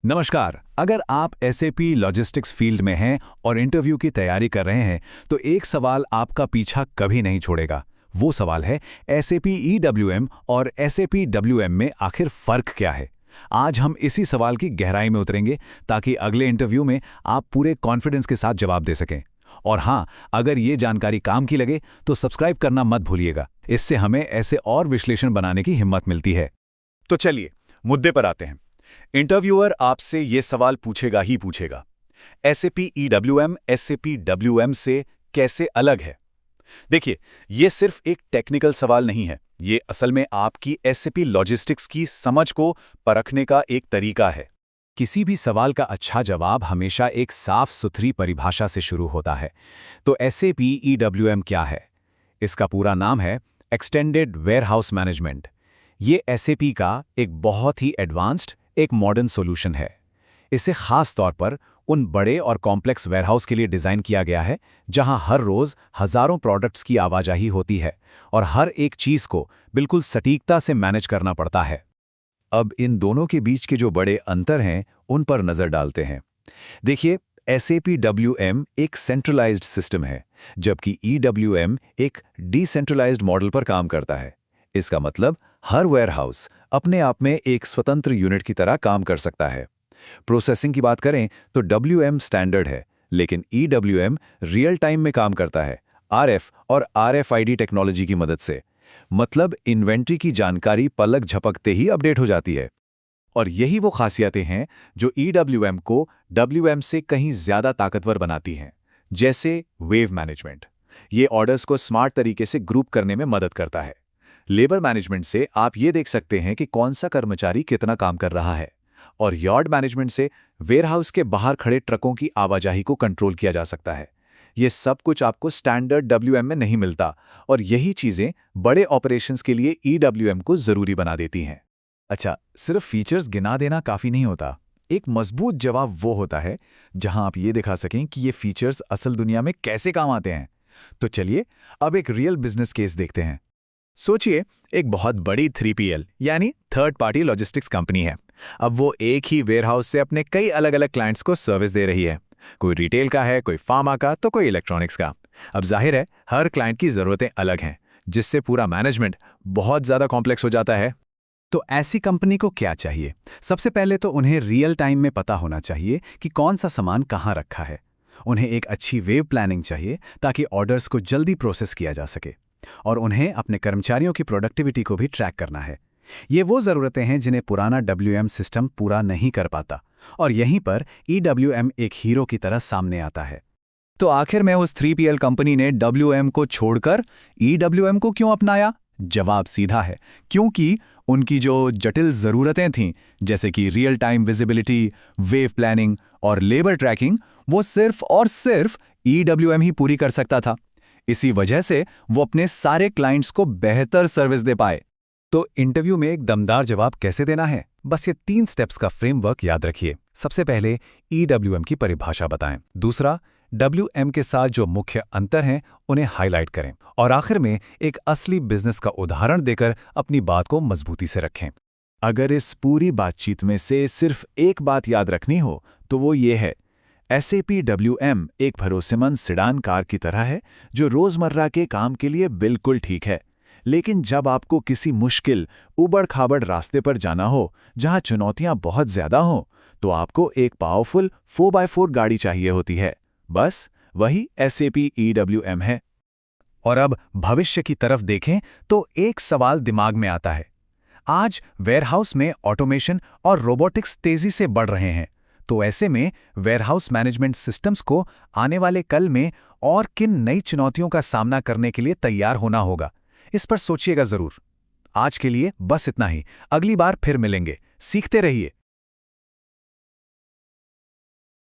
नमस्कार। अगर आप SAP लॉजिस्टिक्स फील्ड में हैं और इंटरव्यू की तैयारी कर रहे हैं तो एक सवाल आपका पीछा कभी नहीं छोड़ेगा। वो सवाल है SAP EWM और SAP WM में आखिर फर्क क्या है। आज हम इसी सवाल की गहराई में उतरेंगे ताकि अगले इंटरव्यू में आप पूरे कॉन्फिडेंस के साथ जवाब दे सकें। और हाँ, अगर ये जानकारी काम की लगे तो सब्सक्राइब करना मत भूलिएगा। इससे हमें ऐसे और विश्लेषण बनाने की हिम्मत मिलती है। तो चलिए मुद्दे पर आते हैं। इंटरव्यूअर आपसे ये सवाल पूछेगा ही पूछेगा, SAP EWM SAP WM से कैसे अलग है। देखिए, ये सिर्फ एक टेक्निकल सवाल नहीं है, ये असल में आपकी SAP लॉजिस्टिक्स की समझ को परखने का एक तरीका है। किसी भी सवाल का अच्छा जवाब हमेशा एक साफ सुथरी परिभाषा से शुरू होता है। तो SAP EWM क्या है? इसका पूरा नाम है एक्सटेंडेड वेयरहाउस मैनेजमेंट। ये SAP का एक बहुत ही एडवांस्ड, एक मॉडर्न सॉल्यूशन है। इसे खास तौर पर उन बड़े और कॉम्प्लेक्स वेयरहाउस के लिए डिज़ाइन किया गया है जहां हर रोज़ हज़ारों प्रोडक्ट्स की आवाजाही होती है और हर एक चीज़ को बिल्कुल सटीकता से मैनेज करना पड़ता है। अब इन दोनों के बीच के जो बड़े अंतर हैं उन पर नज़र डालते हैं। देखिए, SAP WM एक सेंट्रलाइज्ड सिस्टम है, जबकि EWM एक डिसेंट्रलाइज्ड मॉडल पर काम करता है। इसका मतलब हर वेयरहाउस अपने आप में एक स्वतंत्र यूनिट की तरह काम कर सकता है। प्रोसेसिंग की बात करें तो WM स्टैंडर्ड है, लेकिन EWM रियल टाइम में काम करता है, RF और RFID टेक्नोलॉजी की मदद से। मतलब इन्वेंट्री की जानकारी पलक झपकते ही अपडेट हो जाती है। और यही वो खासियतें हैं जो EWM को WM से कहीं ज्यादा ताकतवर बनाती हैं। जैसे वेव मैनेजमेंट, ये ऑर्डर्स को स्मार्ट तरीके से ग्रुप करने में मदद करता है। लेबर मैनेजमेंट से आप ये देख सकते हैं कि कौन सा कर्मचारी कितना काम कर रहा है। और यार्ड मैनेजमेंट से वेयरहाउस के बाहर खड़े ट्रकों की आवाजाही को कंट्रोल किया जा सकता है। ये सब कुछ आपको स्टैंडर्ड WM में नहीं मिलता, और यही चीजें बड़े ऑपरेशंस के लिए EWM को जरूरी बना देती हैं। अच्छा, सिर्फ फीचर्स गिना देना काफी नहीं होता। एक मजबूत जवाब वो होता है जहां आप ये दिखा सकें कि ये फीचर्स असल दुनिया में कैसे काम आते हैं। तो चलिए अब एक रियल बिजनेस केस देखते हैं। सोचिए, एक बहुत बड़ी 3PL यानी थर्ड पार्टी लॉजिस्टिक्स कंपनी है। अब वो एक ही वेयरहाउस से अपने कई अलग अलग क्लाइंट्स को सर्विस दे रही है। कोई रिटेल का है, कोई फार्मा का, तो कोई इलेक्ट्रॉनिक्स का। अब जाहिर है हर क्लाइंट की ज़रूरतें अलग हैं, जिससे पूरा मैनेजमेंट बहुत ज़्यादा कॉम्प्लेक्स हो जाता है। तो ऐसी कंपनी को क्या चाहिए? सबसे पहले तो उन्हें रियल टाइम में पता होना चाहिए कि कौन सा सामान कहाँ रखा है। उन्हें एक अच्छी वेव प्लानिंग चाहिए ताकि ऑर्डर्स को जल्दी प्रोसेस किया जा सके। और उन्हें अपने कर्मचारियों की प्रोडक्टिविटी को भी ट्रैक करना है। ये वो ज़रूरतें हैं जिन्हें पुराना WM सिस्टम पूरा नहीं कर पाता, और यहीं पर EWM एक हीरो की तरह सामने आता है। तो आखिर में उस 3PL कंपनी ने WM को छोड़कर EWM को क्यों अपनाया? जवाब सीधा है, क्योंकि उनकी जो जटिल ज़रूरतें थीं, जैसे कि real time visibility, wave planning और लेबर ट्रैकिंग, वो सिर्फ और सिर्फ EWM ही पूरी कर सकता था। इसी वजह से वो अपने सारे क्लाइंट्स को बेहतर सर्विस दे पाए। तो इंटरव्यू में एक दमदार जवाब कैसे देना है? बस ये 3 स्टेप्स का फ्रेमवर्क याद रखिए। सबसे पहले EWM की परिभाषा बताएं। दूसरा, WM के साथ जो मुख्य अंतर हैं उन्हें हाईलाइट करें। और आखिर में एक असली बिजनेस का उदाहरण देकर अपनी बात को मजबूती से रखें। अगर इस पूरी बातचीत में से सिर्फ एक बात याद रखनी हो तो वो ये है, SAP WM एक भरोसेमंद सेडान कार की तरह है जो रोजमर्रा के काम के लिए बिल्कुल ठीक है। लेकिन जब आपको किसी मुश्किल, उबड़-खाबड़ रास्ते पर जाना हो, जहां चुनौतियां बहुत ज्यादा हों, तो आपको एक पावरफुल 4x4 गाड़ी चाहिए होती है। बस वही SAP EWM है। और अब भविष्य की तरफ देखें तो एक सवाल दिमाग में आता है। आज वेयरहाउस में ऑटोमेशन और रोबोटिक्स तेजी से बढ़ रहे हैं। तो ऐसे में वेयरहाउस मैनेजमेंट सिस्टम्स को आने वाले कल में और किन नई चुनौतियों का सामना करने के लिए तैयार होना होगा, इस पर सोचिएगा जरूर। आज के लिए बस इतना ही। अगली बार फिर मिलेंगे। सीखते रहिए,